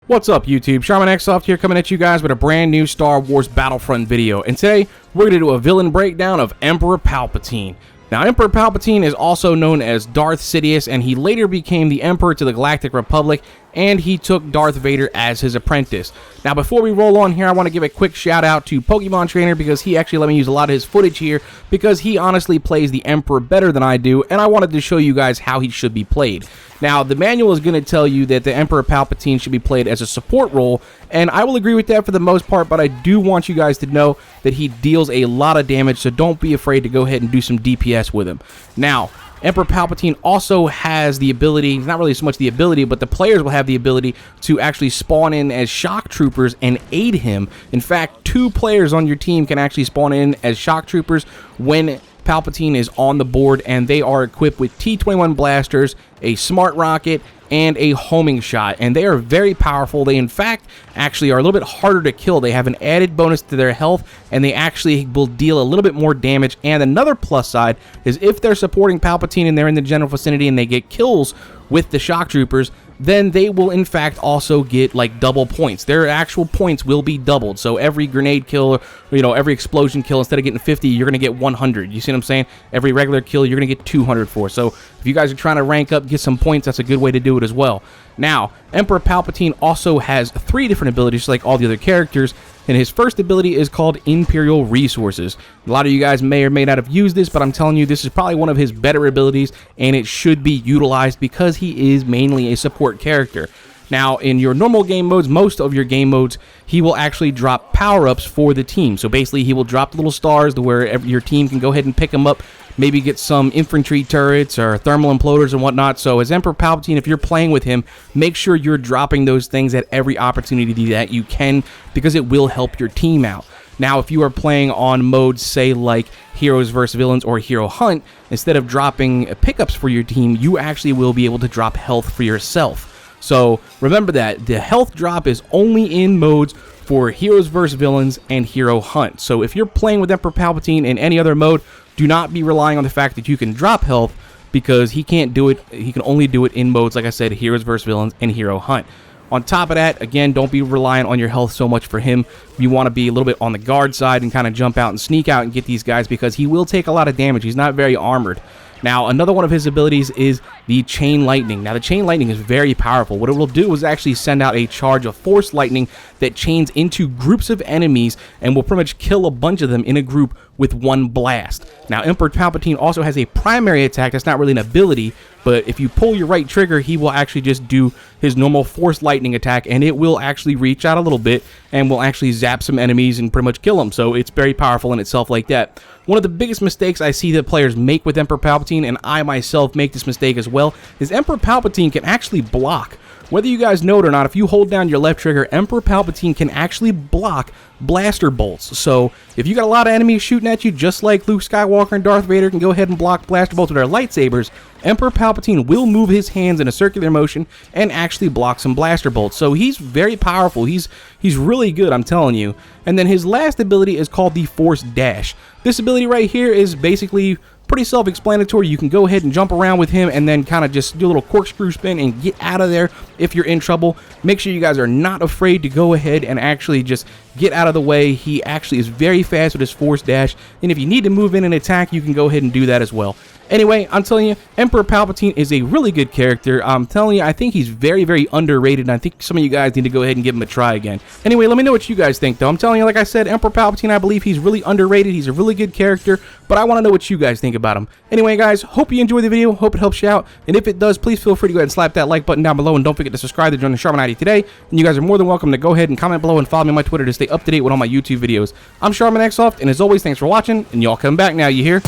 What's up, YouTube? Charmin here coming at you guys with a brand new Star Wars Battlefront video. And today, we're going to do a villain breakdown of Emperor Palpatine. Now, Emperor Palpatine is also known as Darth Sidious, and he later became the Emperor to the Galactic Republic, and he took Darth Vader as his apprentice. Now, before we roll on here, I want to give a quick shout out to Pokemon Trainer because he actually let me use a lot of his footage here because he honestly plays the Emperor better than I do, and I wanted to show you guys how he should be played. Now, the manual is going to tell you that the Emperor Palpatine should be played as a support role, and I will agree with that for the most part, but I do want you guys to know that he deals a lot of damage, so don't be afraid to go ahead and do some DPS with him. Now, Emperor Palpatine also has the ability, not really so much the ability, but the players will have the ability to actually spawn in as shock troopers and aid him. In fact, 2 players on your team can actually spawn in as shock troopers when Palpatine is on the board, and they are equipped with T-21 blasters, a smart rocket, and a homing shot, and they are very powerful. They in fact actually are a little bit harder to kill. They have an added bonus to their health, and they actually will deal a little bit more damage. And another plus side is if they're supporting Palpatine and they're in the general vicinity and they get kills with the shock troopers, then they will in fact also get like double points. Their actual points will be doubled. So every grenade kill, or, every explosion kill, instead of getting 50, you're going to get 100. You see what I'm saying? Every regular kill, you're going to get 200 for. So if you guys are trying to rank up, get some points, that's a good way to do it as well. Now, Emperor Palpatine also has 3 different abilities like all the other characters, and his first ability is called Imperial Resources. A lot of you guys may or may not have used this, but I'm telling you, this is probably one of his better abilities, and it should be utilized because he is mainly a support character. Now, in your normal game modes, most of your game modes, he will actually drop power-ups for the team. So basically, he will drop little stars to where your team can go ahead and pick them up, maybe get some infantry turrets or thermal imploders and whatnot. So as Emperor Palpatine, if you're playing with him, make sure you're dropping those things at every opportunity that you can because it will help your team out. Now, if you are playing on modes, say, like Heroes vs. Villains or Hero Hunt, instead of dropping pickups for your team, you actually will be able to drop health for yourself. So remember that the health drop is only in modes for Heroes vs. Villains and Hero Hunt. So if you're playing with Emperor Palpatine in any other mode, do not be relying on the fact that you can drop health because he can't do it. He can only do it in modes, like I said, Heroes vs. Villains and Hero Hunt. On top of that, again, don't be relying on your health so much for him. You want to be a little bit on the guard side and kind of jump out and sneak out and get these guys because he will take a lot of damage. He's not very armored. Now, another one of his abilities is the Chain Lightning. Now, the Chain Lightning is very powerful. What it will do is actually send out a charge of Force Lightning that chains into groups of enemies and will pretty much kill a bunch of them in a group with one blast. Now, Emperor Palpatine also has a primary attack that's not really an ability, but if you pull your right trigger, he will actually just do his normal Force Lightning attack, and it will actually reach out a little bit and will actually zap some enemies and pretty much kill them. So it's very powerful in itself like that. One of the biggest mistakes I see that players make with Emperor Palpatine, and I myself make this mistake as well, is Emperor Palpatine can actually block. Whether you guys know it or not, if you hold down your left trigger, Emperor Palpatine can actually block blaster bolts. So if you got a lot of enemies shooting at you, just like Luke Skywalker and Darth Vader can go ahead and block blaster bolts with their lightsabers, Emperor Palpatine will move his hands in a circular motion and actually block some blaster bolts. So he's very powerful. He's really good, I'm telling you. And then his last ability is called the Force Dash. This ability right here is basically pretty self-explanatory. You can go ahead and jump around with him and then kind of just do a little corkscrew spin and get out of there if you're in trouble. Make sure you guys are not afraid to go ahead and actually just get out of the way. He actually is very fast with his Force Dash, and if you need to move in and attack, you can go ahead and do that as well. Anyway, I'm telling you, Emperor Palpatine is a really good character. I'm telling you, I think he's very, very underrated, and I think some of you guys need to go ahead and give him a try again. Anyway, let me know what you guys think, though. I'm telling you, like I said, Emperor Palpatine, I believe he's really underrated. He's a really good character, but I want to know what you guys think about him. Anyway, guys, hope you enjoyed the video. Hope it helps you out, and if it does, please feel free to go ahead and slap that like button down below, and don't forget to subscribe to join the Charmin ID today. And you guys are more than welcome to go ahead and comment below and follow me on my Twitter to stay up to date with all my YouTube videos. I'm Charmin, and as always, thanks for watching, and y'all come back now, you hear?